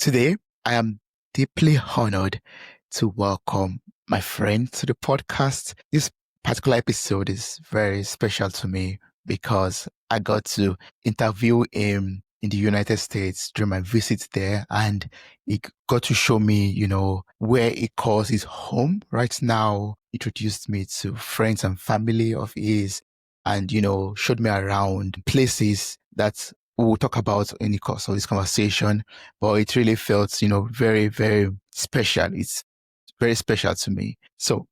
Today, I am deeply honored to welcome my friend to the podcast. This particular episode is very special to me because I got to interview him in the United States during my visit there, and he got to show me, where he calls his home right now. Introduced me to friends and family of his and, showed me around places that we will talk about in the course of this conversation, but it really felt, very, very special. It's very special to me. So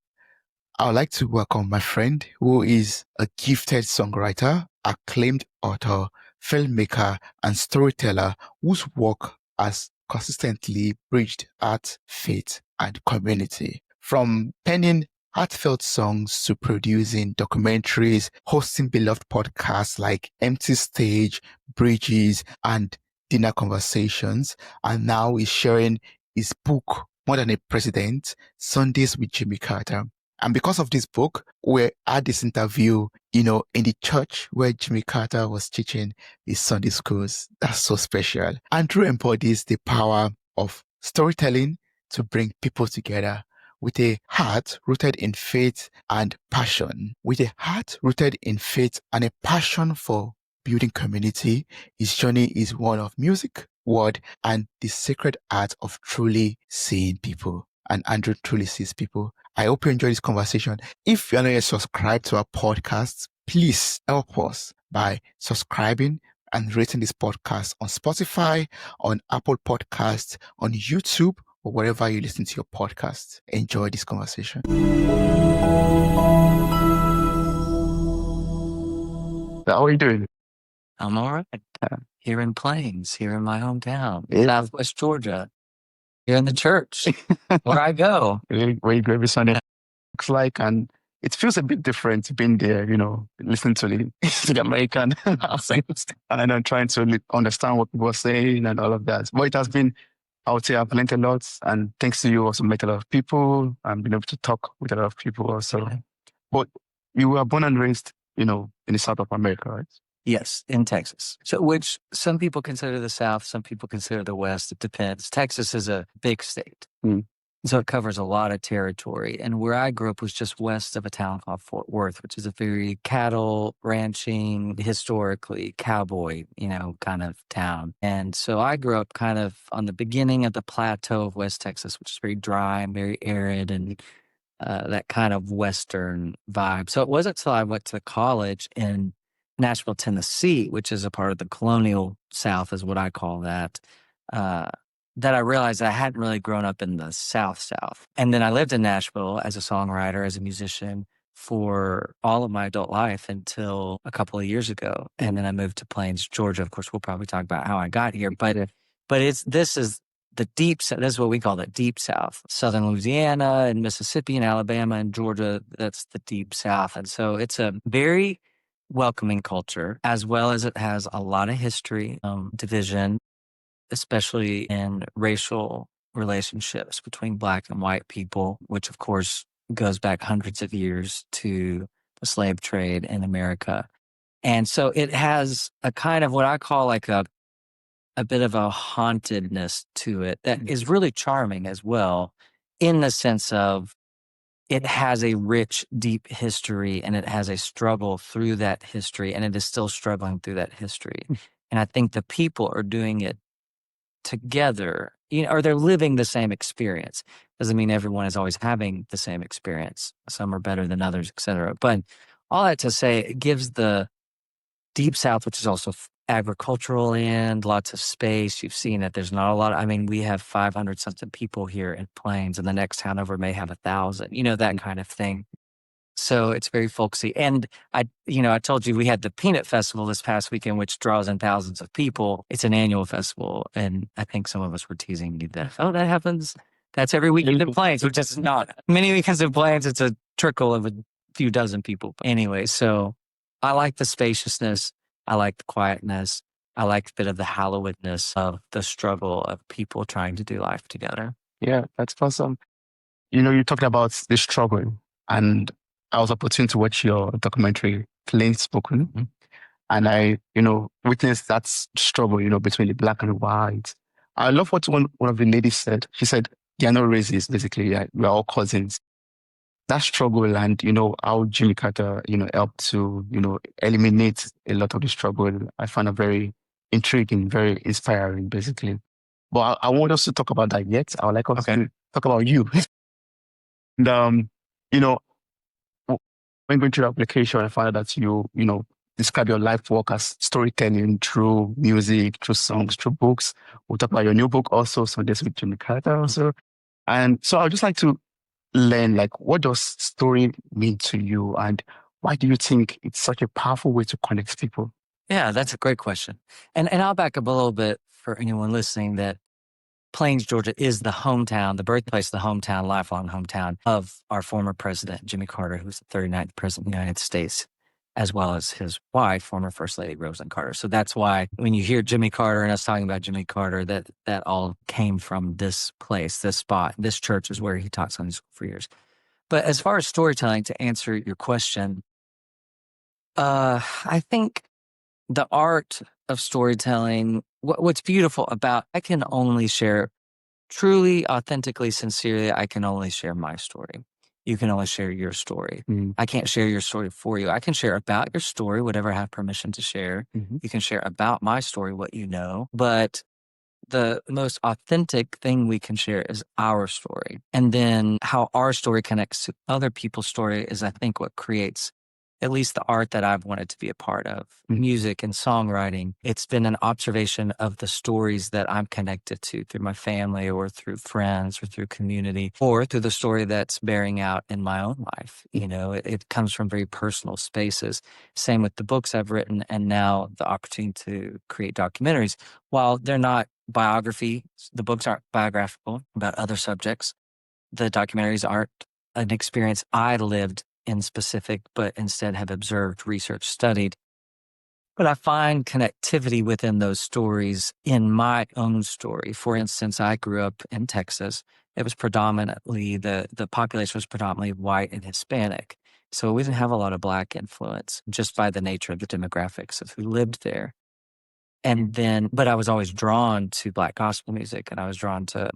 I would like to welcome my friend who is a gifted songwriter, acclaimed author, filmmaker, and storyteller whose work has consistently bridged art, faith, and community. From penning heartfelt songs to producing documentaries, hosting beloved podcasts like Empty Stage, Bridges, and Dinner Conversations, and now he's sharing his book, More Than a President, Sundays with Jimmy Carter. And because of this book, we had this interview, in the church where Jimmy Carter was teaching his Sunday schools. That's so special. Andrew embodies the power of storytelling to bring people together with a heart rooted in faith and passion. With a heart rooted in faith and a passion for building community, his journey is one of music, word, and the sacred art of truly seeing people. And Andrew truly sees people. I hope you enjoy this conversation. If you're not yet subscribed to our podcast, please help us by subscribing and rating this podcast on Spotify, on Apple Podcasts, on YouTube, or wherever you listen to your podcast. Enjoy this conversation. How are you doing? I'm all right. Here in Plains, here in my hometown, Yeah. Southwest Georgia. Here in the church, where I go. Where you go every Sunday. Looks like, and it feels a bit different being there, listening to the American accent and then trying to understand what people are saying and all of that. But it has been, I would say, I've learned a lot, and thanks to you, also met a lot of people and been able to talk with a lot of people also. Okay. But you were born and raised, in the South of America, right? Yes, in Texas. So, which some people consider the South, some people consider the West. It depends. Texas is a big state. So it covers a lot of territory. And where I grew up was just west of a town called Fort Worth, which is a very cattle ranching, historically cowboy, kind of town. And so I grew up kind of on the beginning of the plateau of West Texas, which is very dry and very arid and that kind of Western vibe. So it wasn't until I went to college in Nashville, Tennessee, which is a part of the colonial South, is what I call that, that I realized I hadn't really grown up in the South. And then I lived in Nashville as a songwriter, as a musician for all of my adult life until a couple of years ago. And then I moved to Plains, Georgia. Of course, we'll probably talk about how I got here, but this is the deep South. This is what we call the deep South. Southern Louisiana and Mississippi and Alabama and Georgia, that's the deep South. And so it's a very welcoming culture, as well as it has a lot of history, division, especially in racial relationships between Black and white people, which of course goes back hundreds of years to the slave trade in America. And so it has a kind of what I call like a bit of a hauntedness to it that is really charming as well, in the sense of it has a rich, deep history, and it has a struggle through that history, and it is still struggling through that history. And I think the people are doing it together, or they're living the same experience. Doesn't mean everyone is always having the same experience. Some are better than others, et cetera. But all that to say, it gives the Deep South, which is also agricultural land, lots of space. You've seen it. There's not a lot. We have 500 something people here in Plains, and the next town over may have 1,000, that kind of thing. So it's very folksy. And I told you we had the Peanut Festival this past weekend, which draws in thousands of people. It's an annual festival. And I think some of us were teasing you that, that happens. That's every weekend in Plains, which is not. Many weekends in Plains, it's a trickle of a few dozen people. But anyway, so I like the spaciousness. I like the quietness. I like a bit of the hallowedness of the struggle of people trying to do life together. Yeah, that's awesome. You talked about this struggle, and I was opportune to watch your documentary, Plain Spoken. And I, witnessed that struggle, between the Black and the white I love what one of the ladies said. She said, "They are not racists, basically. Yeah, we're all cousins." That struggle and, how Jimmy Carter, helped to, eliminate a lot of the struggle, I find it very intriguing, very inspiring, basically. But I won't us to talk about that yet. I would like us to talk about you. And, you know, when going through the application, I found out that you describe your life work as storytelling through music, through songs, through books. We'll talk about your new book also, Sundays with Jimmy Carter also. And so I'd just like to learn, like, what does story mean to you, and why do you think it's such a powerful way to connect people? Yeah, that's a great question. And I'll back up a little bit for anyone listening that Plains, Georgia is the hometown, the birthplace, the hometown, lifelong hometown of our former president, Jimmy Carter, who's the 39th president of the United States, as well as his wife, former First Lady Rosalind Carter. So that's why when you hear Jimmy Carter and us talking about Jimmy Carter, that all came from this place, this spot. This church is where he taught Sunday school for years. But as far as storytelling, to answer your question, I think the art of storytelling, what's beautiful about, I can only share truly, authentically, sincerely, I can only share my story. You can only share your story. I can't share your story for you. I can share about your story, whatever I have permission to share. You can share about my story, what you know. But the most authentic thing we can share is our story. And then how our story connects to other people's story is, I think, what creates at least the art that I've wanted to be a part of, music and songwriting. It's been an observation of the stories that I'm connected to through my family or through friends or through community or through the story that's bearing out in my own life. It comes from very personal spaces. Same with the books I've written and now the opportunity to create documentaries. While they're not biography, the books aren't biographical about other subjects. The documentaries aren't an experience I lived in specific, but instead have observed, researched, studied. But I find connectivity within those stories in my own story. For instance, I grew up in Texas. It was predominantly, the population was predominantly white and Hispanic. So we didn't have a lot of Black influence just by the nature of the demographics of who lived there. And then, but I was always drawn to Black gospel music and I was drawn to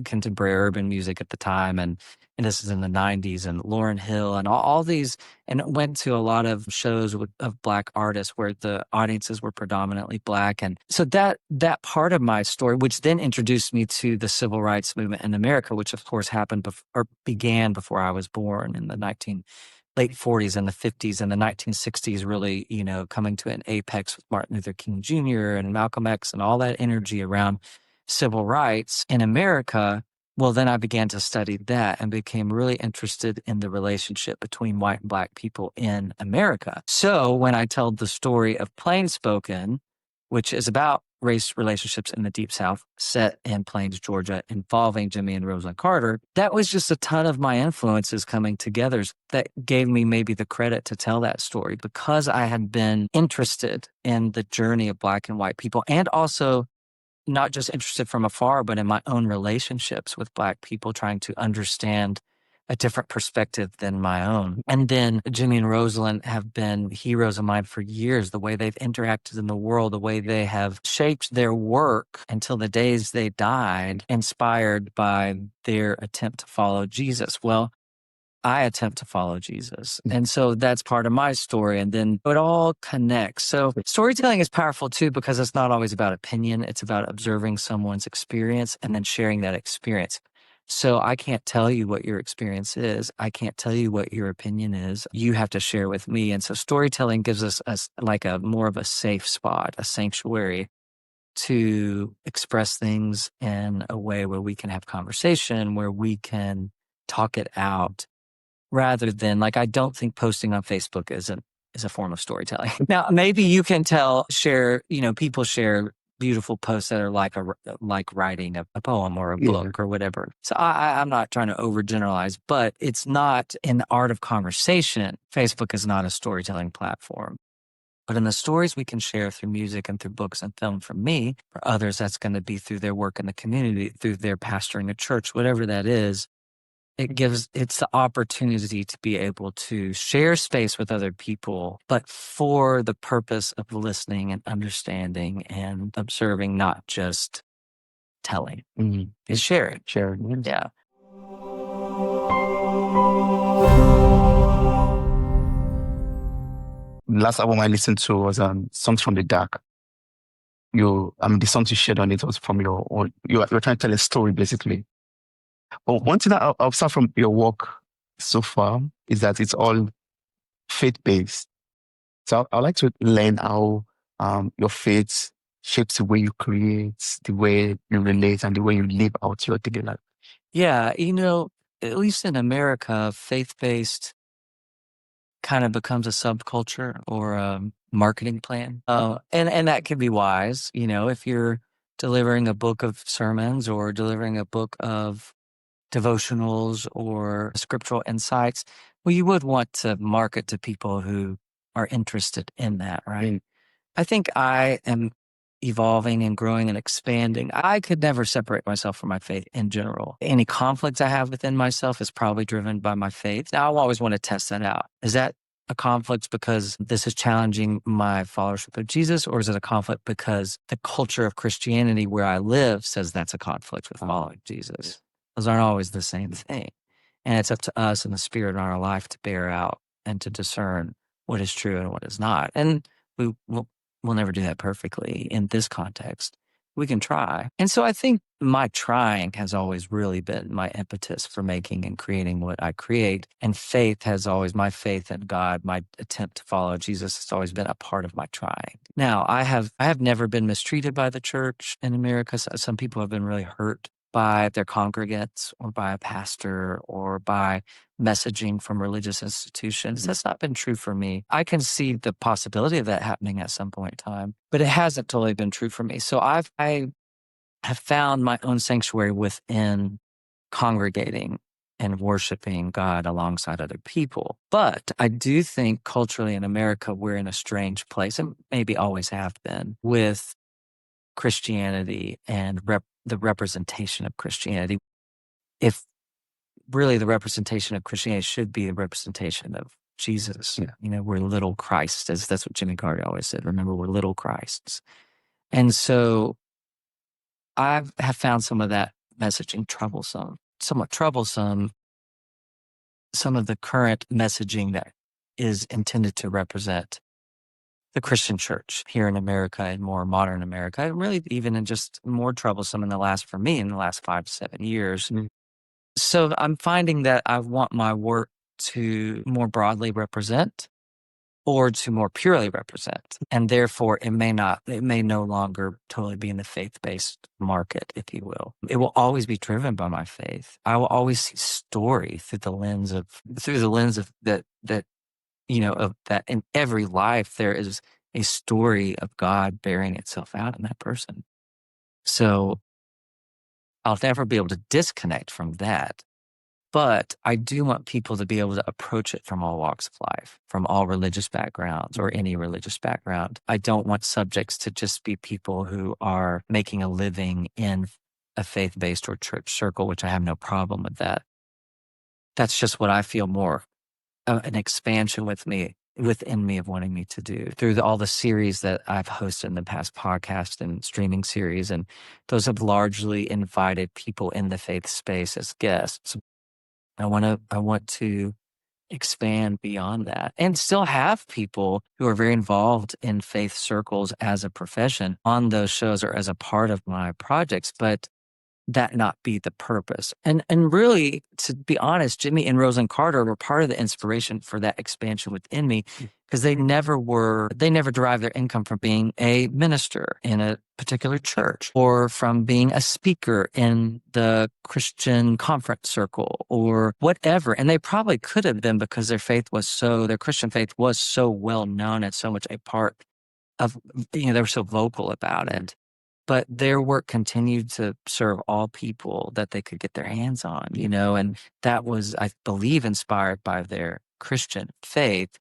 contemporary urban music at the time. And this is in the 90s and Lauryn Hill and all these, and went to a lot of shows of Black artists where the audiences were predominantly Black. And so that part of my story, which then introduced me to the civil rights movement in America, which of course happened or began before I was born in the late 40s and the 50s and the 1960s, really, coming to an apex with Martin Luther King Jr. and Malcolm X and all that energy around civil rights in America. Well, then I began to study that and became really interested in the relationship between white and Black people in America. So when I told the story of Plain Spoken, which is about race relationships in the Deep South, set in Plains, Georgia, involving Jimmy and Rosalind Carter, that was just a ton of my influences coming together that gave me maybe the credit to tell that story because I had been interested in the journey of Black and white people and also not just interested from afar, but in my own relationships with Black people, trying to understand a different perspective than my own. And then Jimmy and Rosalind have been heroes of mine for years, the way they've interacted in the world, the way they have shaped their work until the days they died, inspired by their attempt to follow Jesus. Well, I attempt to follow Jesus. And so that's part of my story. And then it all connects. So storytelling is powerful too, because it's not always about opinion. It's about observing someone's experience and then sharing that experience. So I can't tell you what your experience is. I can't tell you what your opinion is. You have to share with me. And so storytelling gives us like a more of a safe spot, a sanctuary to express things in a way where we can have conversation, where we can talk it out. Rather than, like, I don't think posting on Facebook is a form of storytelling. Now, maybe you can share, people share beautiful posts that are like writing a poem or a book or whatever. So I'm not trying to overgeneralize, but it's not in the art of conversation. Facebook is not a storytelling platform. But in the stories we can share through music and through books and film from me, for others, that's going to be through their work in the community, through their pastoring a church, whatever that is. It's the opportunity to be able to share space with other people, but for the purpose of listening and understanding and observing, not just telling. It's sharing. Sharing. Yeah. Last album I listened to was Songs from the Dark. The songs you shared on it was from your own. You're trying to tell a story, basically. But one thing that I observed from your work so far is that it's all faith-based. So I'd like to learn how your faith shapes the way you create, the way you relate, and the way you live out your daily life. Yeah. At least in America, faith-based kind of becomes a subculture or a marketing plan. And that can be wise, if you're delivering a book of sermons or delivering a book of devotionals or scriptural insights. Well, you would want to market to people who are interested in that, right? I think I am evolving and growing and expanding. I could never separate myself from my faith in general. Any conflicts I have within myself is probably driven by my faith. Now, I always want to test that out. Is that a conflict because this is challenging my followership of Jesus, or is it a conflict because the culture of Christianity where I live says that's a conflict with following Jesus? Those aren't always the same thing. And it's up to us and the Spirit in our life to bear out and to discern what is true and what is not. And we'll never do that perfectly in this context. We can try. And so I think my trying has always really been my impetus for making and creating what I create. And my faith in God, my attempt to follow Jesus has always been a part of my trying. Now, I have never been mistreated by the church in America. Some people have been really hurt by their congregants or by a pastor or by messaging from religious institutions. That's not been true for me. I can see the possibility of that happening at some point in time, but it hasn't totally been true for me. So I have found my own sanctuary within congregating and worshiping God alongside other people. But I do think culturally in America, we're in a strange place, and maybe always have been, with Christianity and the representation of Christianity. If really the representation of Christianity should be the representation of Jesus. Yeah. We're little Christ, that's what Jimmy Carter always said. Remember, we're little Christs. And so I have found some of that messaging somewhat troublesome. Some of the current messaging that is intended to represent the Christian church here in America and more modern America, and really even just more troublesome in the last 5 to 7 years. So I'm finding that I want my work to more broadly represent or to more purely represent. And therefore it may no longer totally be in the faith-based market, if you will. It will always be driven by my faith. I will always see story through the lens of that of that in every life there is a story of God bearing itself out in that person. So I'll never be able to disconnect from that. But I do want people to be able to approach it from all walks of life, from all religious backgrounds or any religious background. I don't want subjects to just be people who are making a living in a faith-based or church circle, which I have no problem with that. That's just what I feel more an expansion within me of wanting me to do through all the series that I've hosted in the past, podcast and streaming series. And those have largely invited people in the faith space as guests. I want to expand beyond that and still have people who are very involved in faith circles as a profession on those shows or as a part of my projects, but that not be the purpose. And really, to be honest, Jimmy and Rosalind Carter were part of the inspiration for that expansion within me, because they never derived their income from being a minister in a particular church or from being a speaker in the Christian conference circle or whatever. And they probably could have been, because their Christian faith was so well known and so much a part of, they were so vocal about it. But their work continued to serve all people that they could get their hands on, and that was, I believe, inspired by their Christian faith,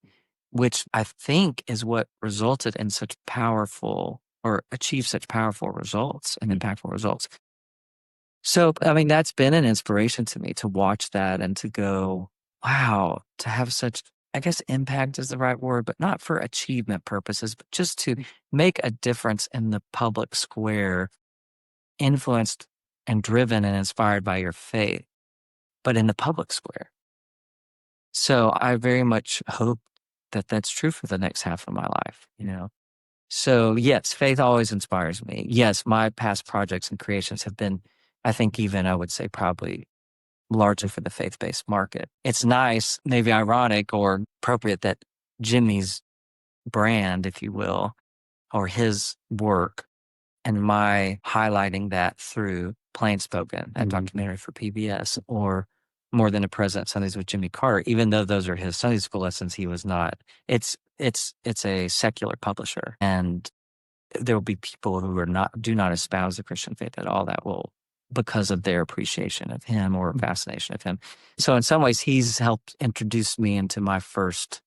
which I think is what resulted in such powerful or achieved such powerful results and impactful results. So, that's been an inspiration to me to watch that and to go, wow, to have such, I guess impact is the right word, but not for achievement purposes, but just to make a difference in the public square, influenced and driven and inspired by your faith, but in the public square. So I very much hope that that's true for the next half of my life, So yes, faith always inspires me. Yes, my past projects and creations have been, I think even I would say probably largely for the faith-based market. It's nice, maybe ironic or appropriate that Jimmy's brand, if you will, or his work and my highlighting that through Plain Spoken, that documentary for PBS, or More Than a President Sundays with Jimmy Carter, even though those are his Sunday school lessons, he was not. It's a secular publisher, and there will be people who do not espouse the Christian faith at all that will, because of their appreciation of him or fascination of him. So in some ways, he's helped introduce me into helped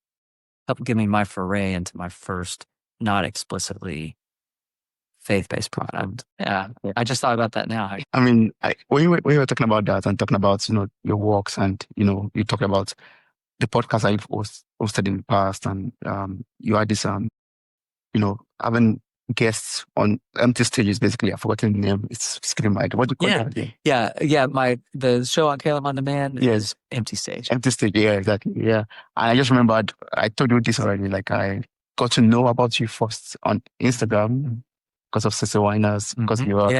give me my foray into my first not explicitly faith-based product. Yeah. I just thought about that now. I mean, when you were talking about that and talking about, your works and, you talked about the podcast that you've hosted in the past and you had this, having guests on empty stages, basically. I've forgotten the name. It's skipping my head. What do you call it? Yeah. The show on Caleb on Demand is Empty Stage. Empty Stage, yeah, exactly. Yeah. And I just remembered, I told you this already, like I got to know about you first on Instagram because of Sister Winers, because you are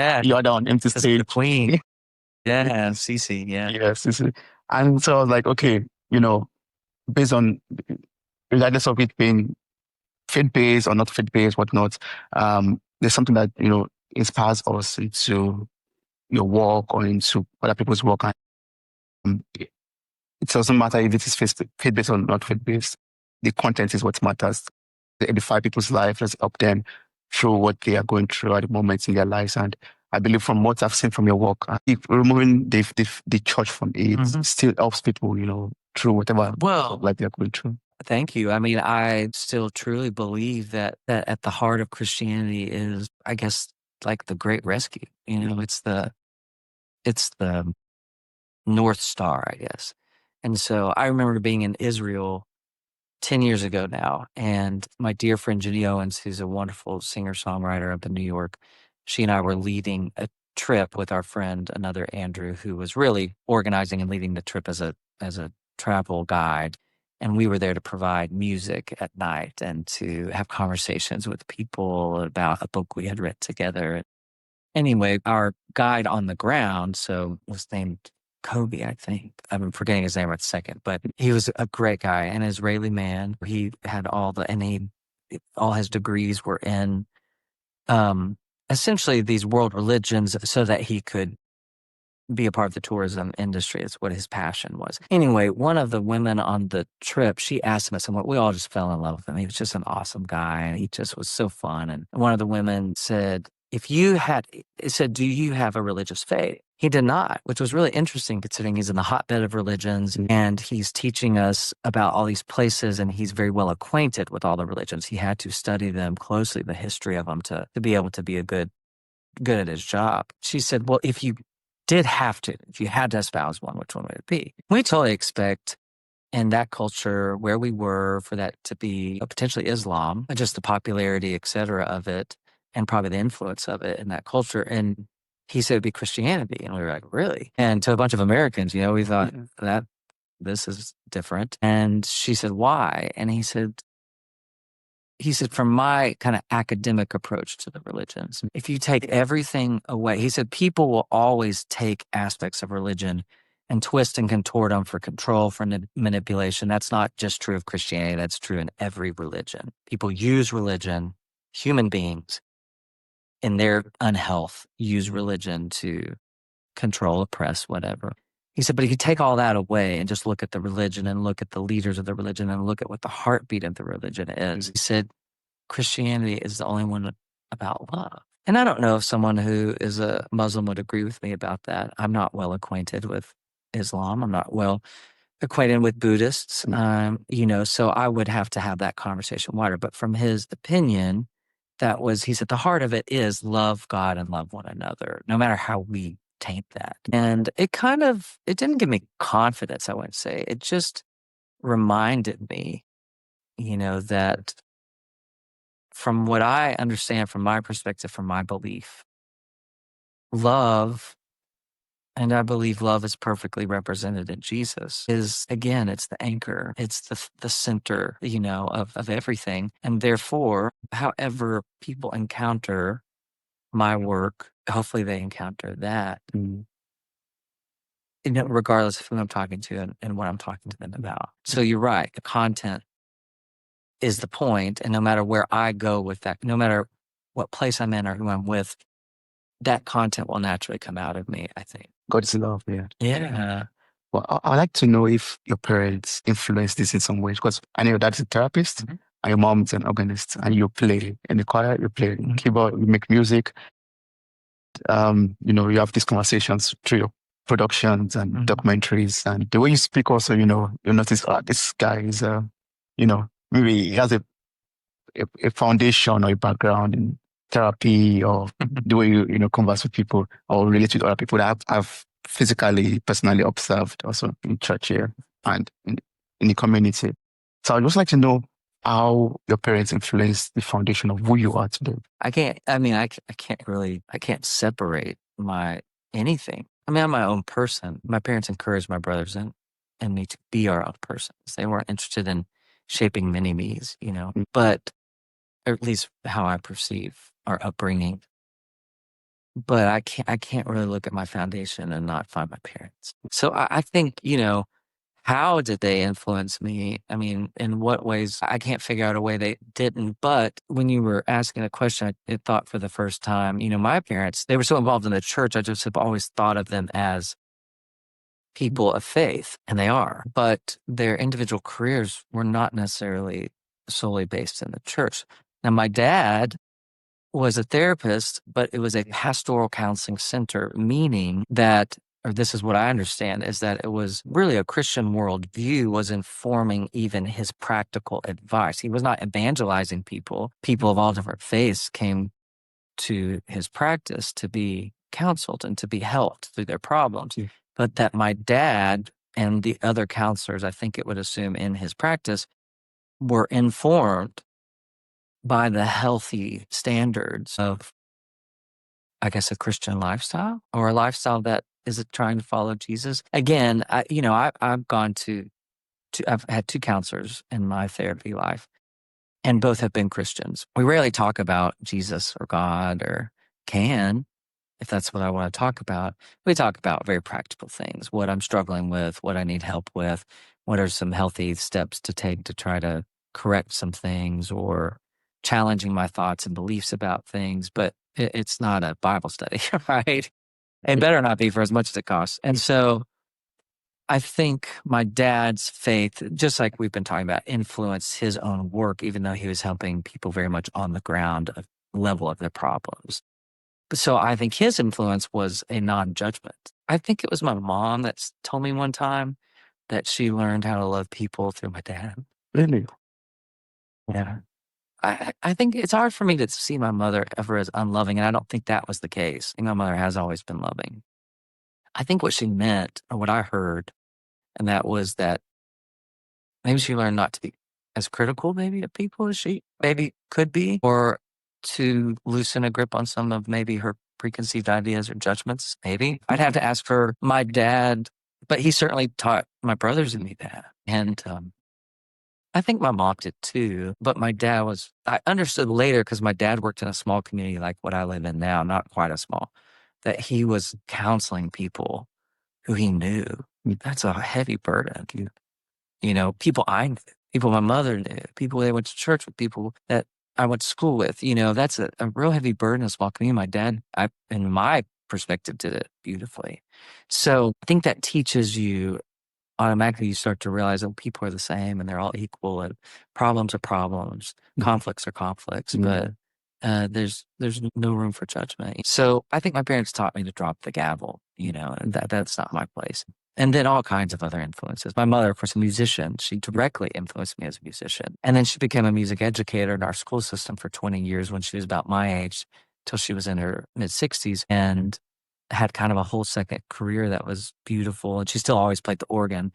down on Empty Stage. The queen. Yeah, Cece, yeah. Yeah, Cece. And so I was like, okay, based on, regardless of it being faith-based or not faith-based, whatnot, there's something that, inspires us into your work or into other people's work. And it doesn't matter if it is faith-based or not faith-based. The content is what matters. They edify people's life. Let's help them through what they are going through at the moment in their lives. And I believe from what I've seen from your work, removing the church from it still helps people, through whatever life they're going through. Thank you. I mean, I still truly believe that at the heart of Christianity is, I guess, like the great rescue. It's the North Star, I guess. And so I remember being in Israel 10 years ago now, and my dear friend Jenny Owens, who's a wonderful singer-songwriter up in New York, she and I were leading a trip with our friend, another Andrew, who was really organizing and leading the trip as a travel guide. And we were there to provide music at night and to have conversations with people about a book we had read together. Anyway, our guide on the ground, was named Kobe, I think. I'm forgetting his name right second, but he was a great guy, an Israeli man. He had all his degrees were in essentially these world religions so that he could be a part of the tourism industry. It's what his passion was. Anyway, one of the women on the trip, she asked him at some point, we all just fell in love with him. He was just an awesome guy and he just was so fun. And one of the women said, do you have a religious faith? He did not, which was really interesting considering he's in the hotbed of religions and he's teaching us about all these places and he's very well acquainted with all the religions. He had to study them closely, the history of them to be able to be good at his job. She said, well, if you had to espouse one, which one would it be? We totally expect in that culture where we were for that to be potentially Islam, just the popularity, et cetera, of it, and probably the influence of it in that culture. And he said it'd be Christianity. And we were like, really? And to a bunch of Americans, we thought that this is different. And she said, why? And he said, from my kind of academic approach to the religions, if you take everything away, he said, people will always take aspects of religion and twist and contort them for control, for manipulation. That's not just true of Christianity. That's true in every religion. People use religion, human beings, in their unhealth, use religion to control, oppress, whatever. He said, but if you take all that away and just look at the religion and look at the leaders of the religion and look at what the heartbeat of the religion is, he said, Christianity is the only one about love. And I don't know if someone who is a Muslim would agree with me about that. I'm not well acquainted with Islam. I'm not well acquainted with Buddhists, so I would have to have that conversation wider. But from his opinion, he said, the heart of it is love God and love one another, no matter how we taint that. And it didn't give me confidence, I wouldn't say. It just reminded me, that from what I understand, from my perspective, from my belief, love and I believe love is perfectly represented in Jesus, is, again, it's the anchor. It's the center, of everything. And therefore, however people encounter my work, hopefully they encounter that, regardless of who I'm talking to and what I'm talking to them about. So you're right. The content is the point, and no matter where I go with that, no matter what place I'm in or who I'm with, that content will naturally come out of me, I think. God's love, yeah. Yeah. Well, I'd like to know if your parents influenced this in some ways, because I know your dad's a therapist and your mom's an organist, and you play in the choir, you play keyboard, you make music. You have these conversations through your productions and documentaries, and the way you speak also, you notice, this guy is, maybe he has a foundation or a background in therapy, or the way you converse with people or relate with other people that I've personally observed also in church here and in the community. So I'd just like to know how your parents influenced the foundation of who you are today. I can't separate anything. I mean, I'm my own person. My parents encouraged my brothers and me to be our own persons. They weren't interested in shaping mini-me's, but, or at least how I perceive our upbringing. But I can't really look at my foundation and not find my parents. So I think, how did they influence me? I mean, in what ways? I can't figure out a way they didn't. But when you were asking the question, I thought for the first time, my parents, they were so involved in the church, I just have always thought of them as people of faith, and they are. But their individual careers were not necessarily solely based in the church. Now, my dad was a therapist, but it was a pastoral counseling center, meaning that, or this is what I understand, is that it was really a Christian worldview was informing even his practical advice. He was not evangelizing people. People of all different faiths came to his practice to be counseled and to be helped through their problems. Yeah. But that my dad and the other counselors, I think it would assume in his practice, were informed by the healthy standards of, I guess, a Christian lifestyle, or a lifestyle that is trying to follow Jesus. Again, I've gone I've had 2 counselors in my therapy life, and both have been Christians. We rarely talk about Jesus or God, or can, if that's what I want to talk about. We talk about very practical things, what I'm struggling with, what I need help with, what are some healthy steps to take to try to correct some things, or challenging my thoughts and beliefs about things. But it's not a Bible study, right? It better not be, for as much as it costs. And so I think my dad's faith, just like we've been talking about, influenced his own work, even though he was helping people very much on the ground level of their problems. So I think his influence was a non-judgment. I think it was my mom that told me one time that she learned how to love people through my dad. Really? Yeah. I think it's hard for me to see my mother ever as unloving, and I don't think that was the case. I think my mother has always been loving. I think what she meant, or what I heard, and that was that maybe she learned not to be as critical maybe of people as she maybe could be, or to loosen a grip on some of maybe her preconceived ideas or judgments, maybe. I'd have to ask her. My dad, but he certainly taught my brothers and me that. And I think my mom did too, but my dad I understood later, because my dad worked in a small community like what I live in now, not quite as small, that he was counseling people who he knew. That's a heavy burden. People I knew, people my mother knew, people they went to church with, people that I went to school with. That's a real heavy burden in a small community. My dad, in my perspective, did it beautifully. So I think that teaches you, automatically you start to realize that people are the same and they're all equal, and problems are problems, conflicts are conflicts, but there's no room for judgment. So I think my parents taught me to drop the gavel, and that's not my place. And then all kinds of other influences. My mother, of course, a musician. She directly influenced me as a musician. And then she became a music educator in our school system for 20 years when she was about my age, till she was in her mid-60s, and had kind of a whole second career that was beautiful. And she still always played the organ.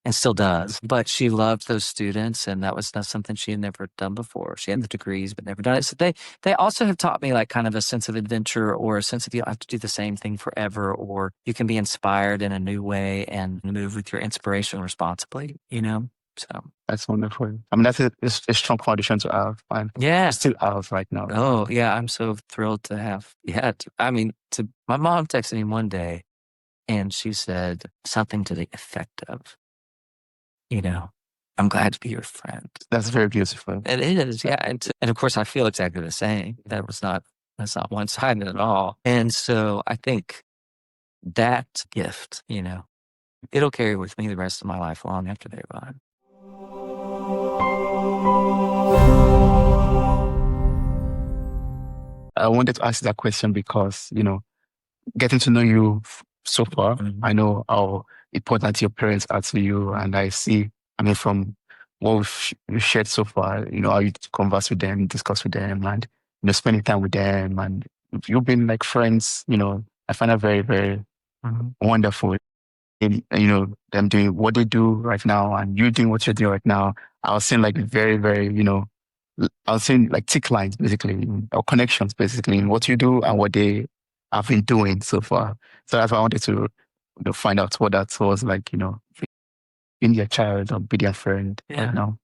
and still does. But she loved those students, and that was not something she had never done before. She had the degrees, but never done it. So they also have taught me like kind of a sense of adventure, or a sense of you don't have to do the same thing forever, or you can be inspired in a new way and move with your inspiration responsibly, you know? So That's wonderful. I mean, that's a strong foundation to have, and yeah, still have right now. oh yeah, I'm so thrilled to have. Yeah, my mom texted me one day, and she said something to the effect of, you know, I'm glad to be your friend. That's very beautiful. It is, yeah. And of course, I feel exactly the same. That's not one-sided at all. And so I think that gift, it'll carry with me the rest of my life long after they're gone. I wanted to ask that question because, getting to know you so far, I know how important your parents are to you. And from what we've shared so far, how you converse with them, discuss with them, and, spending time with them. And you've been like friends, I find that very, very wonderful. And, them doing what they do right now and you doing what you're doing right now. I was seeing like very, very, I was seeing like thick lines basically, or connections basically in what you do and what they have been doing so far. So that's why I wanted to find out what that was like, being their child or be their friend right now.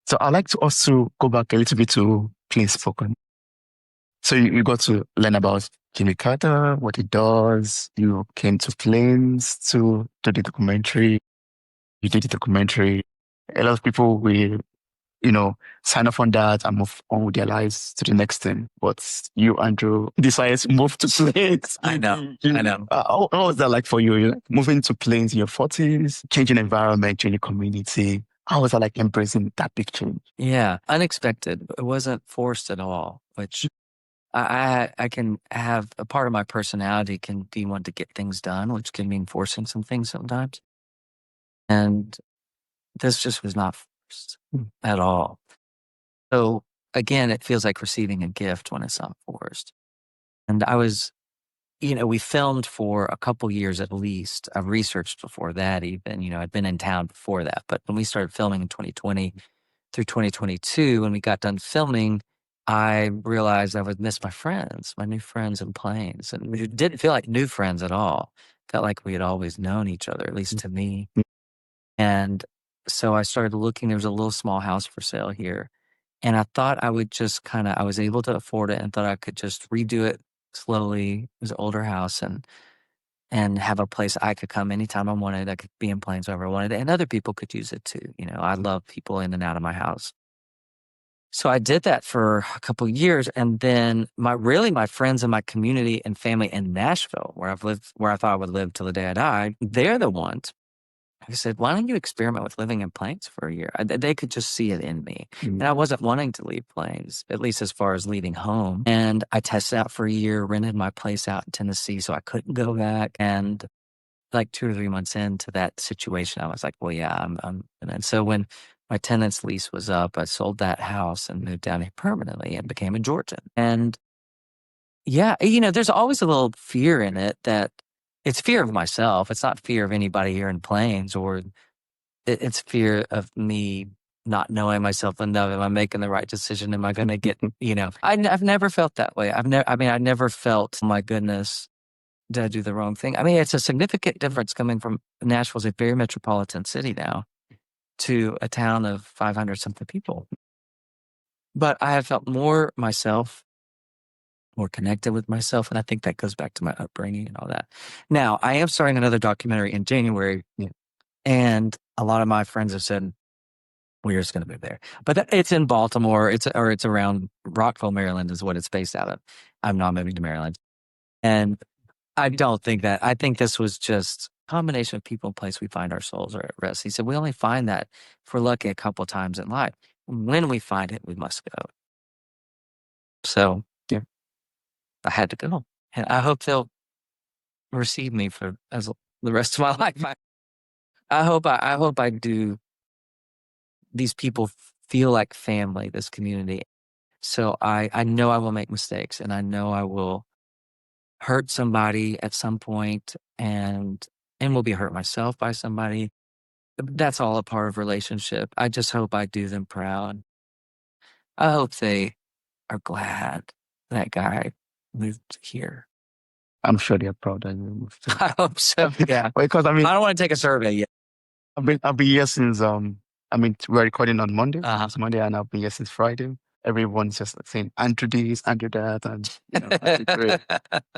So I'd like to also go back a little bit to Plain Spoken. So you got to learn about Jimmy Carter, what he does. You came to Plains to do the documentary. You did the documentary. A lot of people will, sign off on that and move on with their lives to the next thing. But you, Andrew, decided to move to Plains. I know. How was that like for you? Moving to Plains in your 40s, changing environment, changing community. How was that like embracing that big change? Yeah, unexpected. It wasn't forced at all, which I can have a part of my personality can be one to get things done, which can mean forcing some things sometimes. And this just was not forced at all. So again, it feels like receiving a gift when it's not forced. And I was, we filmed for a couple years at least. I've researched before that even, I'd been in town before that. But when we started filming in 2020 through 2022, when we got done filming, I realized I would miss my new friends in Plains. And it didn't feel like new friends at all. Felt like we had always known each other, at least to me. And so I started looking. There was a little small house for sale here. And I thought I would just I was able to afford it and thought I could just redo it slowly. It was an older house and have a place I could come anytime I wanted. I could be in Plains whenever I wanted, and other people could use it too. I love people in and out of my house. So I did that for a couple of years, and then my friends in my community and family in Nashville, where I've lived, where I thought I would live till the day I died, they're the ones I said, why don't you experiment with living in Plains for a year? They could just see it in me. And I wasn't wanting to leave Plains, at least as far as leaving home. And I tested out for a year, rented my place out in Tennessee, so I couldn't go back. And like 2 or 3 months into that situation, I was like, well, yeah, and so when my tenant's lease was up, I sold that house and moved down here permanently and became a Georgian. And yeah, there's always a little fear in it that it's fear of myself. It's not fear of anybody here in Plains, or it's fear of me not knowing myself enough. Am I making the right decision? Am I going to get, I've never felt that way. I never felt, oh my goodness, did I do the wrong thing? I mean, it's a significant difference coming from Nashville's a very metropolitan city now to a town of 500 something people. But I have felt more myself, more connected with myself. And I think that goes back to my upbringing and all that. Now, I am starting another documentary in January. Yeah. And a lot of my friends have said, we're just going to move there. But it's in Baltimore. It's around Rockville, Maryland is what it's based out of. I'm not moving to Maryland. And I don't think that. I think this was just a combination of people and place we find our souls are at rest. He said, we only find that if we're lucky a couple times in life. When we find it, we must go. So yeah, I had to go. And I hope they'll receive me for as the rest of my life. I hope I do. These people feel like family, this community. So I know I will make mistakes, and I know I will hurt somebody at some point, and will be hurt myself by somebody. That's all a part of relationship. I just hope I do them proud. I hope they are glad that guy moved here. I'm sure they're proud that you moved to. I hope so. Yeah. Because I mean, I don't want to take a survey yet. I've been here since I mean we're recording on Monday. It's Monday, and I've been here since Friday. Everyone's just like saying Andrew this, Andrew that, and Andrew Greer.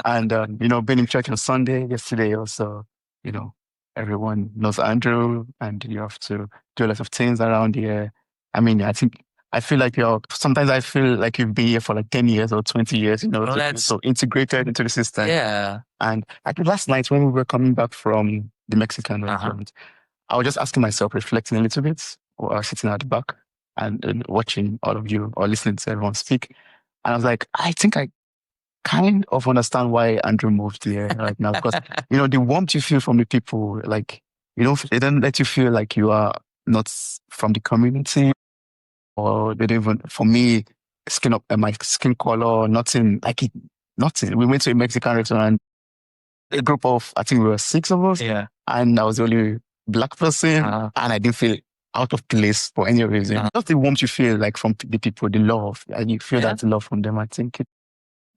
And being in church on Sunday yesterday also, everyone knows Andrew, and you have to do a lot of things around here. I mean, I feel like sometimes I feel like you've been here for like 10 years or 20 years, that's so integrated into the system. yeah. And I think last night when we were coming back from the Mexican restaurant, I was just asking myself, reflecting a little bit, or sitting at the back and watching all of you or listening to everyone speak. And I was like, I think I kind of understand why Andrew moved here right now, because the warmth you feel from the people, like they don't let you feel like you are not from the community, or they don't even. For me, my skin color, nothing like it, nothing. We went to a Mexican restaurant, a group of, I think we were 6 of us, Yeah. and I was the only black person, and I didn't feel out of place for any reason. Just the warmth you feel like from the people, the love, and you feel that love from them. I think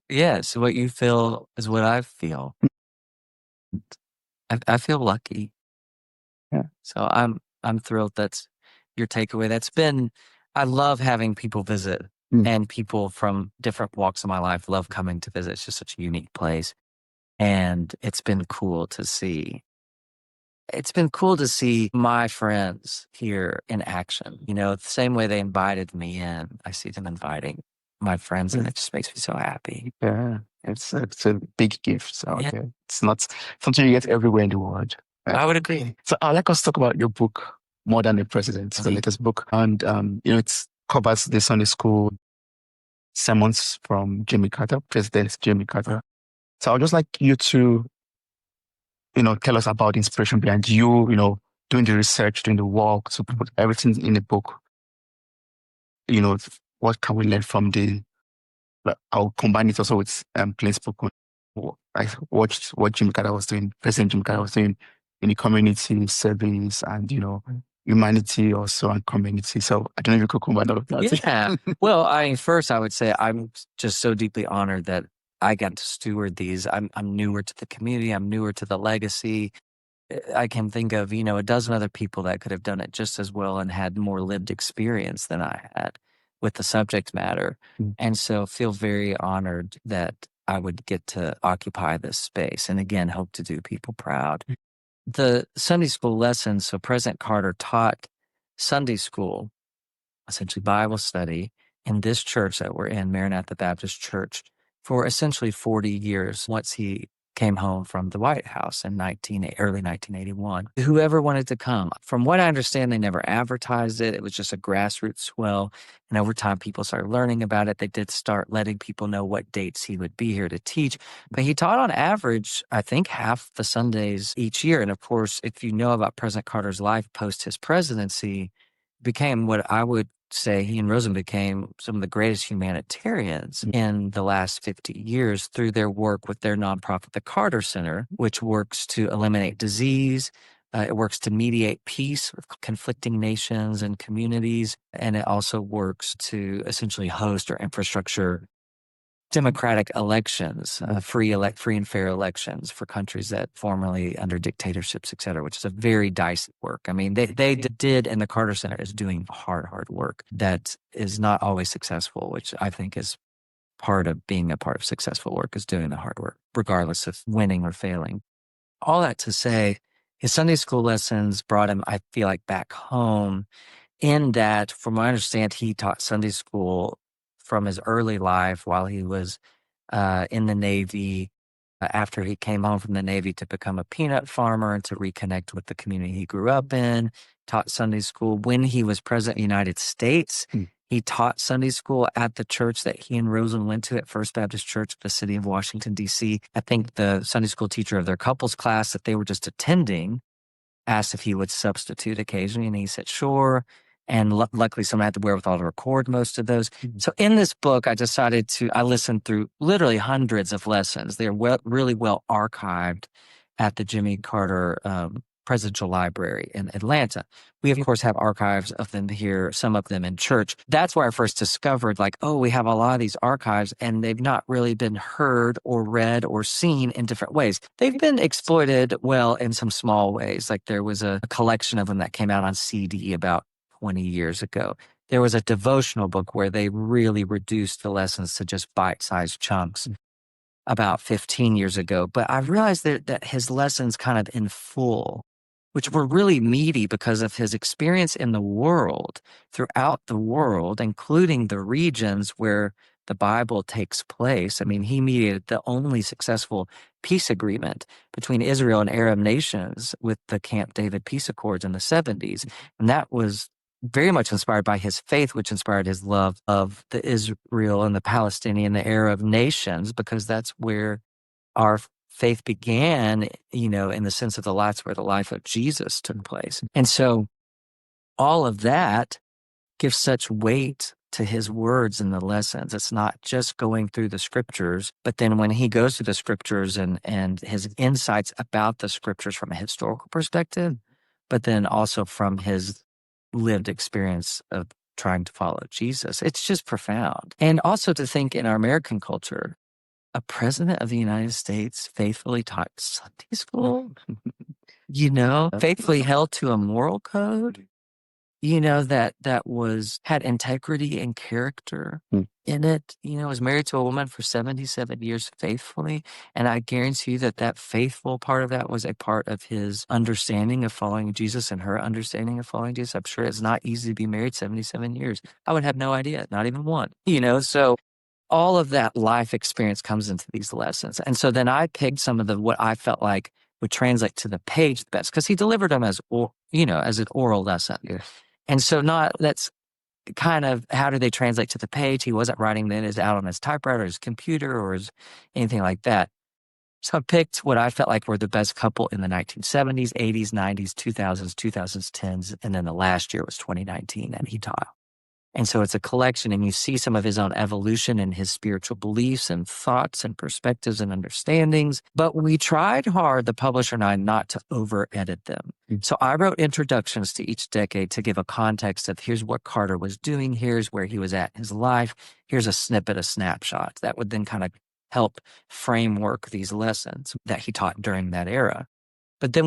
Yes, what you feel is what I feel. I feel lucky. Yeah. So I'm thrilled that's your takeaway. I love having people visit, and people from different walks of my life love coming to visit. It's just such a unique place. And it's been cool to see. It's been cool to see my friends here in action. The same way they invited me in, I see them inviting my friends, and it just makes me so happy. Yeah, it's a big gift. So it's not something you get everywhere in the world. Right? I would agree. So I'd like us to talk about your book, More Than a President, the latest book. And, it covers the Sunday school sermons from Jimmy Carter, President Jimmy Carter. So I'd just like you to, tell us about the inspiration behind you, doing the research, doing the work, to put everything in the book. What can we learn from I'll combine it also with plain spoken. I watched what Jimmy Carter was doing, President Jimmy Carter was doing in the community service and, humanity also and community. So I don't know if you could combine all of that. Yeah. Well, first I would say I'm just so deeply honored that I got to steward these. I'm newer to the community. I'm newer to the legacy. I can think of, a dozen other people that could have done it just as well and had more lived experience than I had with the subject matter. And so feel very honored that I would get to occupy this space, and again, hope to do people proud. The Sunday school lessons, so President Carter taught Sunday school, essentially Bible study, in this church that we're in, Maranatha Baptist Church, for essentially 40 years once he came home from the White House in early 1981. Whoever wanted to come. From what I understand, they never advertised it. It was just a grassroots swell. And over time, people started learning about it. They did start letting people know what dates he would be here to teach. But he taught on average, I think, half the Sundays each year. And of course, if you know about President Carter's life post his presidency, became what I would say he and Rosen became some of the greatest humanitarians in the last 50 years through their work with their nonprofit, the Carter Center, which works to eliminate disease. It works to mediate peace with conflicting nations and communities. And it also works to essentially host or infrastructure democratic elections, free and fair elections for countries that formerly under dictatorships, et cetera, which is a very dicey work. I mean, they did, and the Carter Center is doing hard work that is not always successful, which I think is part of being a part of successful work, is doing the hard work, regardless of winning or failing. All that to say, his Sunday school lessons brought him, I feel like, back home, in that, from what I understand, he taught Sunday school from his early life while he was in the Navy, after he came home from the Navy to become a peanut farmer and to reconnect with the community he grew up in, taught Sunday school. When he was president of the United States, he taught Sunday school at the church that he and Rosen went to at First Baptist Church, the city of Washington, D.C. I think the Sunday school teacher of their couples class that they were just attending asked if he would substitute occasionally, and he said, sure. And luckily someone had the wherewithal to record most of those. So in this book, I listened through literally hundreds of lessons. They're really well archived at the Jimmy Carter Presidential Library in Atlanta. We, of course, have archives of them here, some of them in church. That's where I first discovered, like, oh, we have a lot of these archives, and they've not really been heard or read or seen in different ways. They've been exploited, well, in some small ways. Like there was a collection of them that came out on CD about 20 years ago. There was a devotional book where they really reduced the lessons to just bite-sized chunks about 15 years ago. But I realized that his lessons kind of in full, which were really meaty because of his experience in the world, throughout the world, including the regions where the Bible takes place. I mean, he mediated the only successful peace agreement between Israel and Arab nations with the Camp David peace accords in the 70s. And that was very much inspired by his faith, which inspired his love of the Israel and the Palestinian, the Arab nations, because that's where our faith began, in the sense of the lives where the life of Jesus took place. And so all of that gives such weight to his words and the lessons. It's not just going through the scriptures, but then when he goes through the scriptures and his insights about the scriptures from a historical perspective, but then also from his lived experience of trying to follow Jesus. It's just profound. And also to think in our American culture, a president of the United States faithfully taught Sunday school, faithfully held to a moral code, that had integrity and character in it, was married to a woman for 77 years faithfully. And I guarantee you that faithful part of that was a part of his understanding of following Jesus and her understanding of following Jesus. I'm sure it's not easy to be married 77 years. I would have no idea, not even one, so all of that life experience comes into these lessons. And so then I picked some of what I felt like would translate to the page the best, because he delivered them as an oral lesson. Yeah. And so that's kind of how do they translate to the page? He wasn't writing them out on his typewriter, his computer, or anything like that. So I picked what I felt like were the best couple in the 1970s, 80s, 90s, 2000s, 2010s, and then the last year was 2019 that he taught. And so it's a collection, and you see some of his own evolution and his spiritual beliefs and thoughts and perspectives and understandings. But we tried hard, the publisher and I, not to over-edit them. So I wrote introductions to each decade to give a context of here's what Carter was doing, here's where he was at in his life, here's a snippet, a snapshot that would then kind of help framework these lessons that he taught during that era. But then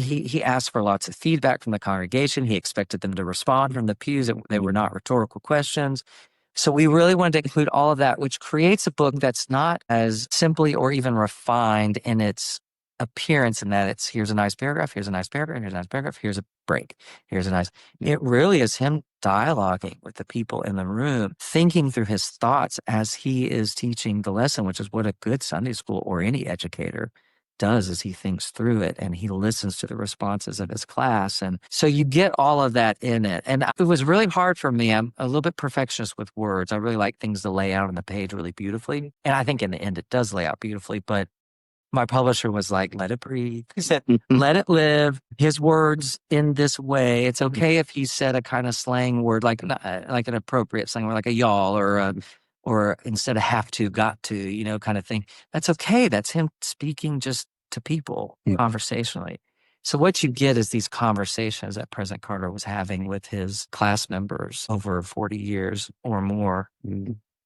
he asked for lots of feedback from the congregation. He expected them to respond from the pews. They were not rhetorical questions. So we really wanted to include all of that, which creates a book that's not as simply or even refined in its appearance, in that it's here's a nice paragraph, here's a nice paragraph, here's a nice paragraph, here's a break, here's a nice. It really is him dialoguing with the people in the room, thinking through his thoughts as he is teaching the lesson, which is what a good Sunday school or any educator does, is he thinks through it and he listens to the responses of his class. And so you get all of that in it. And it was really hard for me. I'm a little bit perfectionist with words. I really like things to lay out on the page really beautifully. And I think in the end it does lay out beautifully. But my publisher was like, let it breathe. He said, let it live. His words in this way. It's okay if he said a kind of slang word, like an appropriate slang word, like a y'all or instead of have to, got to, kind of thing. That's okay. That's him speaking just to people conversationally. So what you get is these conversations that President Carter was having with his class members over 40 years or more.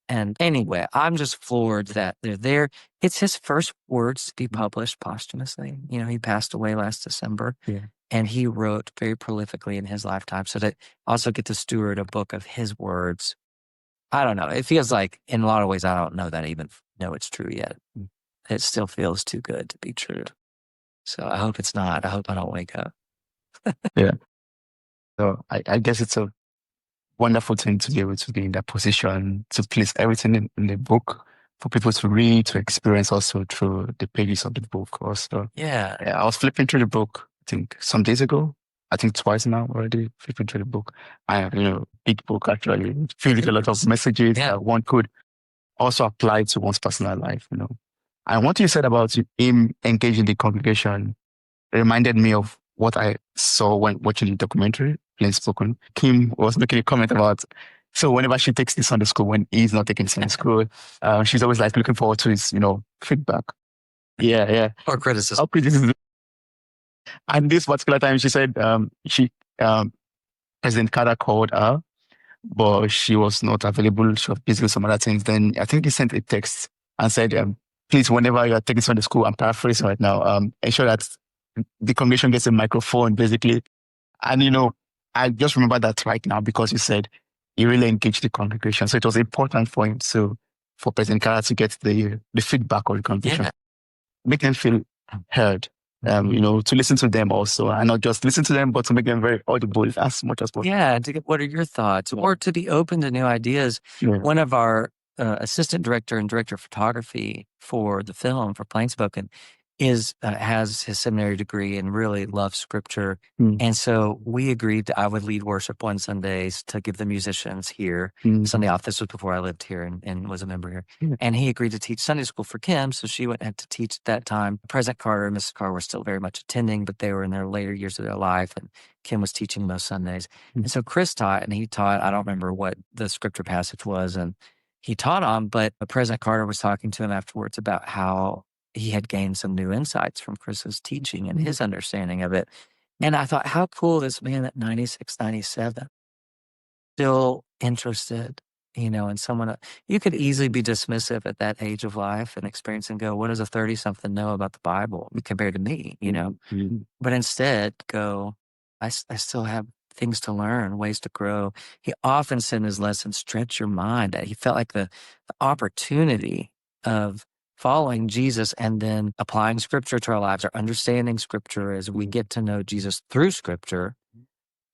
And anyway, I'm just floored that they're there. It's his first words to be published posthumously. He passed away last December. Yeah. And he wrote very prolifically in his lifetime. So to also get to steward a book of his words, I don't know. It feels like, in a lot of ways, I don't know that I even know it's true yet. It still feels too good to be true. So I hope it's not. I hope I don't wake up. Yeah. So I guess it's a wonderful thing to be able to be in that position, to place everything in the book for people to read, to experience also through the pages of the book also. Yeah. I was flipping through the book, I think some days ago. I think twice now already, flipping through the book. Big book actually, filled with a lot of messages that one could also apply to one's personal life, And what you said about him engaging the congregation reminded me of what I saw when watching the documentary, Plain Spoken. Kim was making a comment about, so whenever she takes the Sunday school, when he's not taking Sunday school, she's always like looking forward to his, feedback. Yeah. Or criticism. And this particular time, she said um, President Carter called her, but she was not available. She was busy with some other things. Then I think he sent a text and said, please, whenever you are taking Sunday school, I'm paraphrasing right now, ensure that the congregation gets a microphone, basically. And, I just remember that right now because you said he really engaged the congregation. So it was important for him for President Carter to get the feedback of the congregation, make them feel heard. To listen to them also, and not just listen to them, but to make them very audible as much as possible. Yeah, to get what are your thoughts, or to be open to new ideas. Yeah. One of our assistant director and director of photography for the film for Plain Spoken has his seminary degree and really loves scripture. And so we agreed that I would lead worship on Sundays to give the musicians here Sunday off. This was before I lived here and was a member here. And he agreed to teach Sunday school for Kim, so she wouldn't have to teach at that time. President Carter and Mrs. Carter were still very much attending, but they were in their later years of their life, and Kim was teaching most Sundays. And so Chris taught, and he taught, I don't remember what the scripture passage was, and he taught on, but President Carter was talking to him afterwards about how he had gained some new insights from Chris's teaching and his understanding of it. And I thought, how cool this man at 96, 97, still interested, in someone. You could easily be dismissive at that age of life and experience and go, what does a 30-something know about the Bible compared to me, But instead go, I still have things to learn, ways to grow. He often said in his lessons, stretch your mind. He felt like the opportunity of following Jesus and then applying scripture to our lives or understanding scripture as we get to know Jesus through scripture,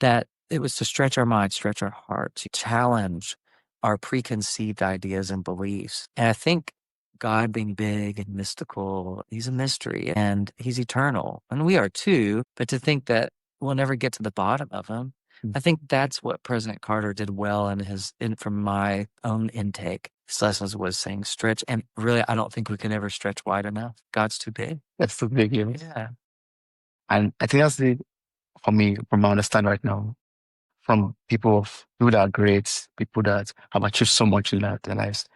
that it was to stretch our minds, stretch our hearts, challenge our preconceived ideas and beliefs. And I think God being big and mystical, he's a mystery and he's eternal. And we are too, but to think that we'll never get to the bottom of him, I think that's what President Carter did well from my own intake. His lessons was saying stretch. And really, I don't think we can ever stretch wide enough. God's too big. That's too big, yeah. Yeah. And I think that's for me, from my understanding right now, from people that are great, people that have achieved so much in their lives,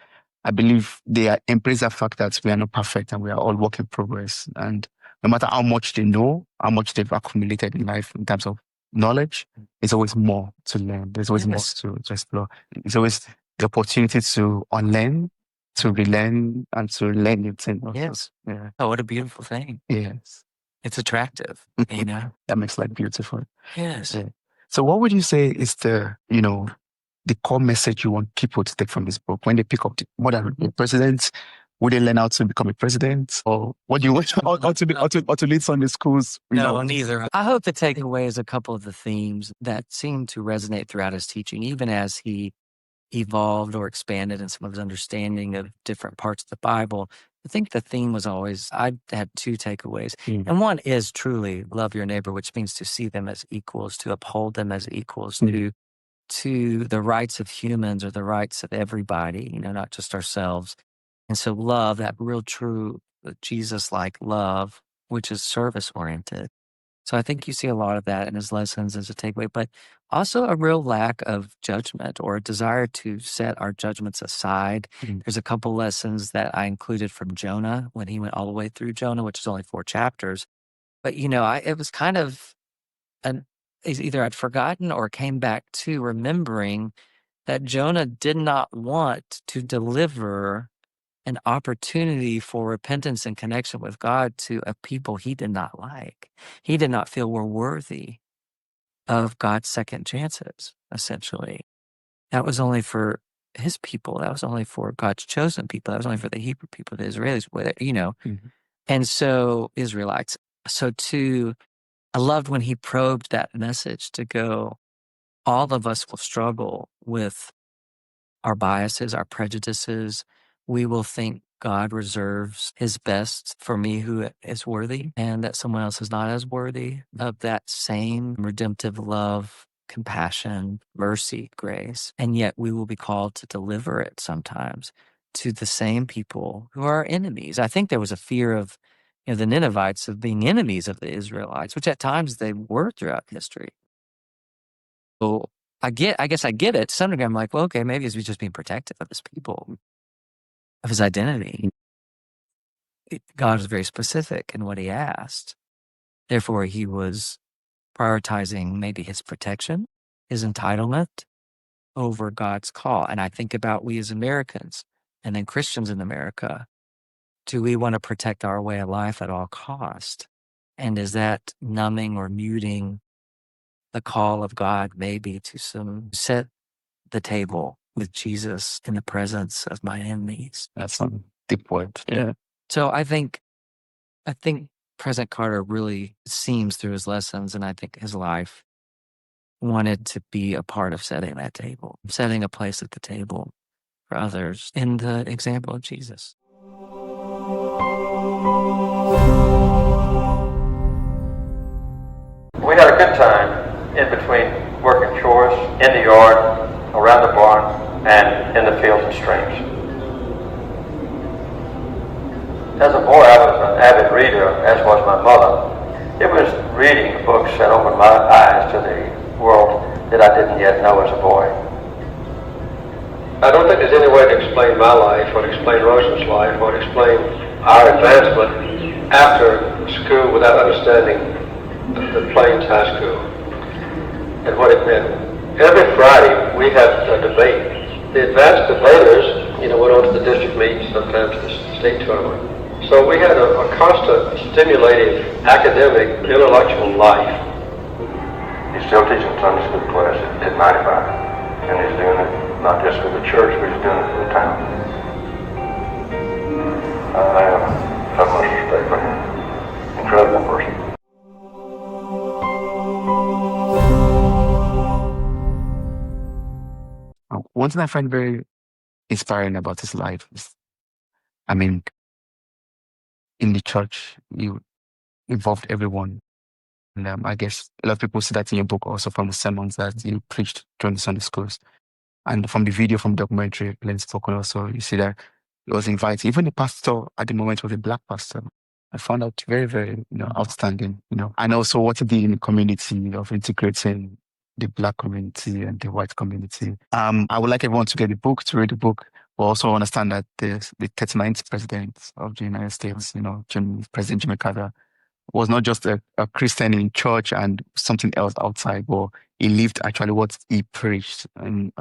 I believe they embrace the fact that we are not perfect and we are all work in progress. And no matter how much they know, how much they've accumulated in life in terms of knowledge, there's always more to learn. There's always more to explore. There's always the opportunity to unlearn, to relearn, and to learn new things. Yes. Yeah. Oh, what a beautiful thing. Yes. It's attractive, That makes life beautiful. Yes. Yeah. So what would you say is the core message you want people to take from this book when they pick up more than a president? Would they learn how to become a president, or what do you want to lead Sunday schools? No, neither. I hope the takeaway is a couple of the themes that seem to resonate throughout his teaching, even as he evolved or expanded in some of his understanding of different parts of the Bible. I think the theme was always, I had two takeaways. And one is truly love your neighbor, which means to see them as equals, to uphold them as equals, to the rights of humans or the rights of everybody, not just ourselves. And so love, that real true Jesus-like love, which is service-oriented. So I think you see a lot of that in his lessons as a takeaway, but also a real lack of judgment or a desire to set our judgments aside. There's a couple lessons that I included from Jonah when he went all the way through Jonah, which is only 4 chapters. But, it was kind of either I'd forgotten or came back to remembering that Jonah did not want to deliver an opportunity for repentance and connection with God to a people he did not like. He did not feel were worthy of God's second chances, essentially. That was only for his people. That was only for God's chosen people. That was only for the Hebrew people, the Israelis, And so Israelites. So I loved when he probed that message to go, all of us will struggle with our biases, our prejudices. We will think God reserves his best for me who is worthy and that someone else is not as worthy of that same redemptive love, compassion, mercy, grace. And yet we will be called to deliver it sometimes to the same people who are enemies. I think there was a fear of the Ninevites of being enemies of the Israelites, which at times they were throughout history. So I guess I get it. To some degree, I'm like, well, okay, maybe he's just being protective of his people, of his identity. God was very specific in what he asked. Therefore, he was prioritizing maybe his protection, his entitlement over God's call. And I think about we as Americans and then Christians in America. Do we want to protect our way of life at all cost? And is that numbing or muting the call of God maybe to set the table with Jesus in the presence of my enemies? That's a deep word. Yeah. So I think President Carter really seems through his lessons, and I think his life, wanted to be a part of setting that table, setting a place at the table for others in the example of Jesus. We had a good time in between working chores, in the yard, around the barn, and in the fields and streams. As a boy, I was an avid reader, as was my mother. It was reading books that opened my eyes to the world that I didn't yet know as a boy. I don't think there's any way to explain my life, or to explain Rosen's life, or to explain our advancement after school without understanding the Plains High School and what it meant. Every Friday we had a debate. The advanced debaters, went on to the district meets, sometimes the state tournament. So we had a constant, stimulating, academic, intellectual life. He's still teaching Sunday school class at 95, and he's doing it not just for the church, but he's doing it for the town. I have utmost respect for him. Incredible person. One thing I find very inspiring about his life is, in the church, you involved everyone. And I guess a lot of people see that in your book, also from the sermons that you preached during the Sunday schools. And from the video, from documentary, Glenn spoken also, you see that he was invited. Even the pastor at the moment was a black pastor. I found out very, very, outstanding, And also what he did in the community of integrating the black community and the white community. I would like everyone to get the book, to read the book, but also understand that the 39th president of the United States, President Jimmy Carter, was not just a Christian in church and something else outside, but he lived actually what he preached and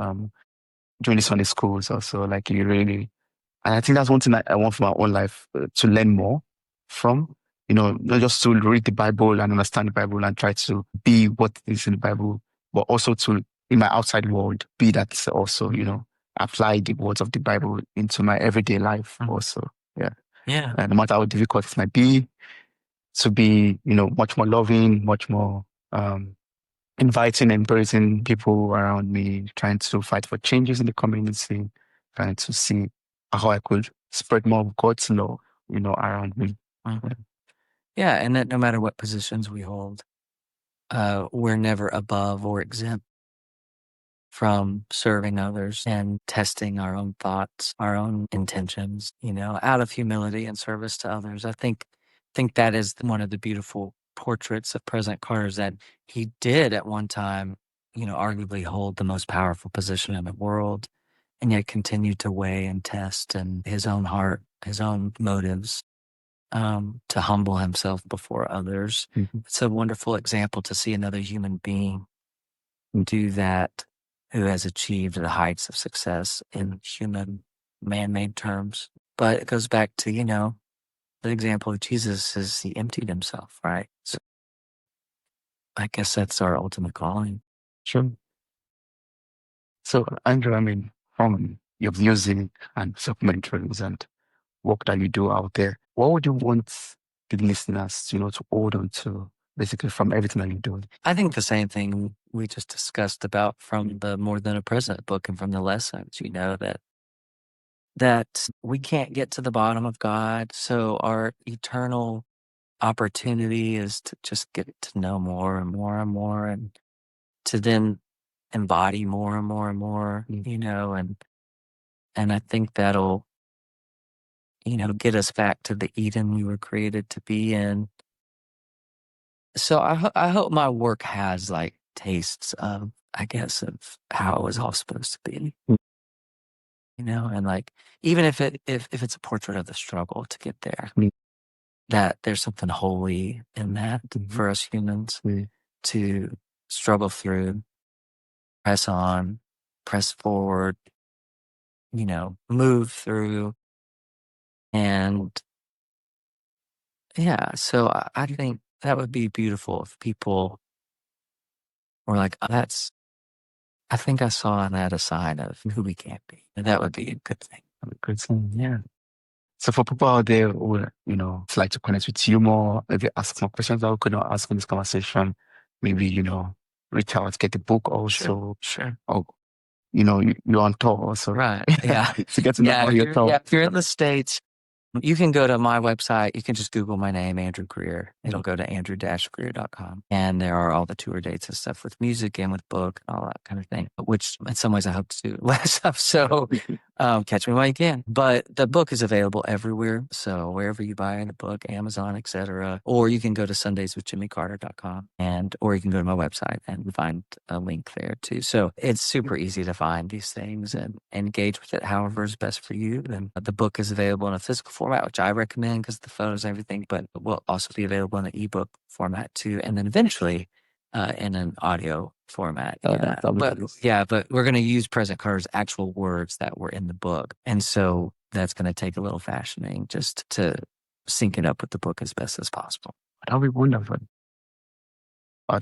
during the Sunday schools also. Like he really, and I think that's one thing I want for my own life, to learn more from. Not just to read the Bible and understand the Bible and try to be what is in the Bible, but also to, in my outside world, be that also, apply the words of the Bible into my everyday life also. Yeah. Yeah. No matter how difficult it might be, to be, much more loving, much more inviting, embracing people around me, trying to fight for changes in the community, trying to see how I could spread more of God's love, around me. Yeah, and that no matter what positions we hold, we're never above or exempt from serving others and testing our own thoughts, our own intentions, out of humility and service to others. I think that is one of the beautiful portraits of President Carter, is that he did at one time, arguably hold the most powerful position in the world, and yet continued to weigh and test and his own heart, his own motives, to humble himself before others. Mm-hmm. It's a wonderful example to see another human being do that, who has achieved the heights of success in human, man-made terms. But it goes back to, the example of Jesus is he emptied himself, right? So I guess that's our ultimate calling. Sure. So, Andrew, from your music and documentaries and work that you do out there, what would you want the listeners, to hold on to, basically, from everything that you do? I think the same thing we just discussed about from the More Than a President book and from the lessons, that we can't get to the bottom of God. So our eternal opportunity is to just get to know more and more and more, and to then embody more and more and more, and I think that'll, get us back to the Eden we were created to be in. So I hope my work has like tastes of, I guess, of how it was all supposed to be, and like, even if it's a portrait of the struggle to get there. that there's something holy in that for us humans to struggle through, press on, press forward, move through. And yeah, so I think that would be beautiful if people were like, I think I saw in that a sign of who we can be. And that would be a good thing. Good thing, yeah. So for people out there who, like to connect with you more, maybe ask more questions that we could not ask in this conversation, maybe, reach out, get the book also. Sure. Or, you're on tour also. Right. Yeah. To get to know how your tour. Yeah, if you're in the States, you can go to my website. You can just Google my name, Andrew Greer. It'll go to andrew-greer.com. And there are all the tour dates and stuff with music and with book and all that kind of thing, which in some ways I hope to do less of. So catch me while you can. But the book is available everywhere. So wherever you buy the book, Amazon, etc. Or you can go to sundayswithjimmycarter.com or you can go to my website and find a link there too. So it's super easy to find these things and engage with it however is best for you. And the book is available in a physical format, which I recommend because the photos and everything, but it will also be available in an ebook format too. And then eventually in an audio format. But we're going to use President Carter's actual words that were in the book. And so that's going to take a little fashioning just to sync it up with the book as best as possible. That'll be wonderful.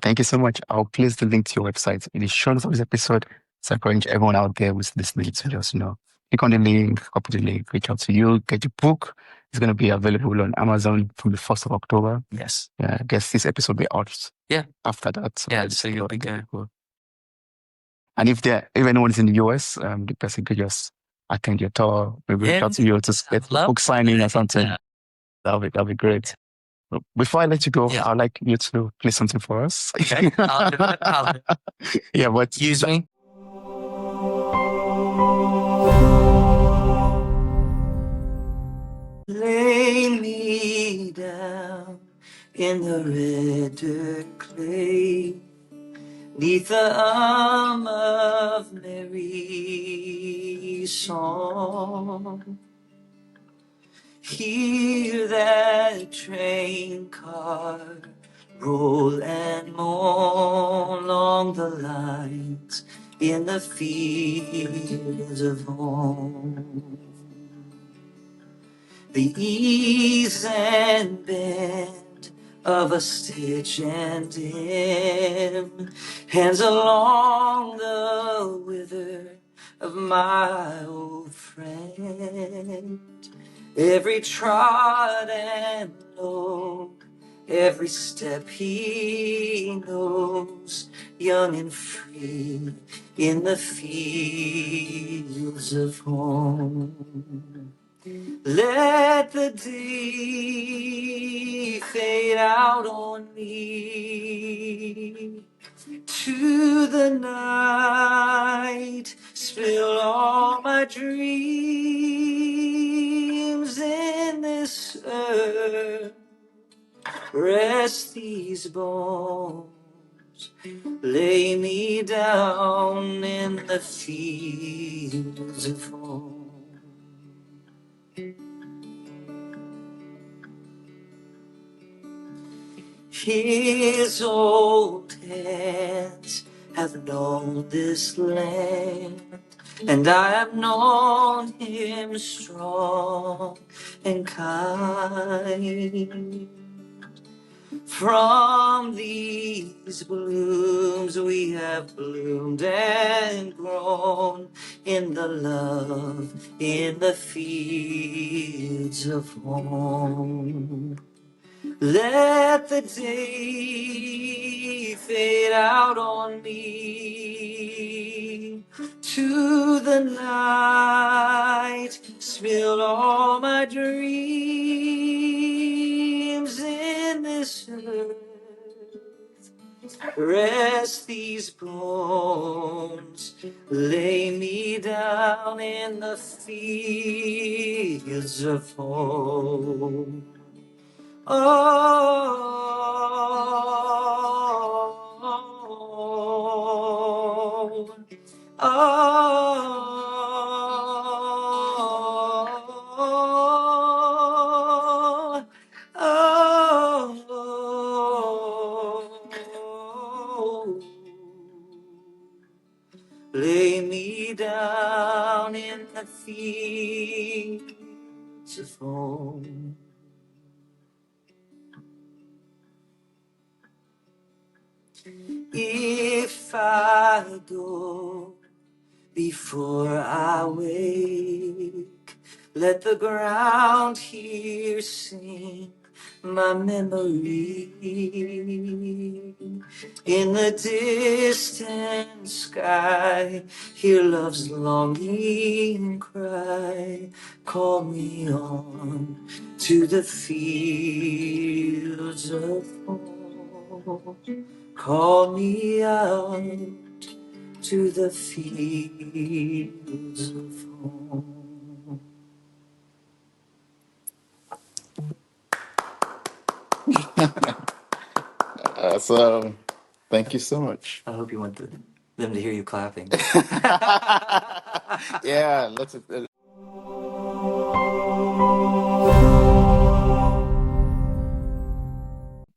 Thank you so much. I'll place the link to your website in the show notes of this episode. So I encourage everyone out there who's listening to just, click on the link, copy the link, reach out to you, get your book. It's going to be available on Amazon from the 1st of October. Yes. Yeah, I guess this episode will be out after that. So you'll be good. Cool. And if anyone's in the US, the person could just attend your tour, maybe reach out to you to get the book signing or something. Yeah. That'll be great. Before I let you go, I'd like you to play something for us. Okay, I'll do it. Yeah, but use me. Lay me down in the redder clay, 'neath the arm of Mary's song. Hear that train car roll and moan along the lines in the fields of home. The ease and bend of a stitch and dim hands along the wither of my old friend. Every trot and lope, every step he knows, young and free in the fields of home. Let the day fade out on me, to the night spill all my dreams. In this earth rest these bones, lay me down in the fields of home. His old hands have known this land, and I have known him strong and kind. From these blooms we have bloomed and grown in the love in the fields of home. Let the day fade out on me, to the night spill all my dreams. In this earth rest these bones, lay me down in the fields of home. lay me down in the fields of home. If I go before I wake, let the ground here sing my memory. In the distant sky, hear love's longing cry. Call me on to the fields of home. Call me out to the fields of home. So, thank you so much. I hope you want them to hear you clapping. Yeah, let's.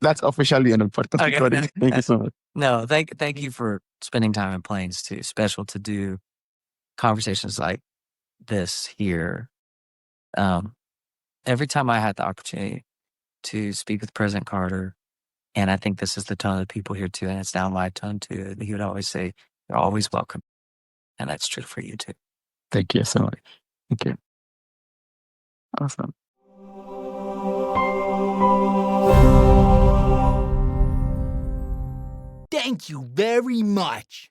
That's officially an podcast recording. Thank you so much. No, thank you for spending time in Plains too. Special to do conversations like this here. Every time I had the opportunity to speak with President Carter, and I think this is the tone of the people here too, and it's now my tone too. He would always say, "You're always welcome," and that's true for you too. Thank you so much. Thank you. Awesome. Thank you very much.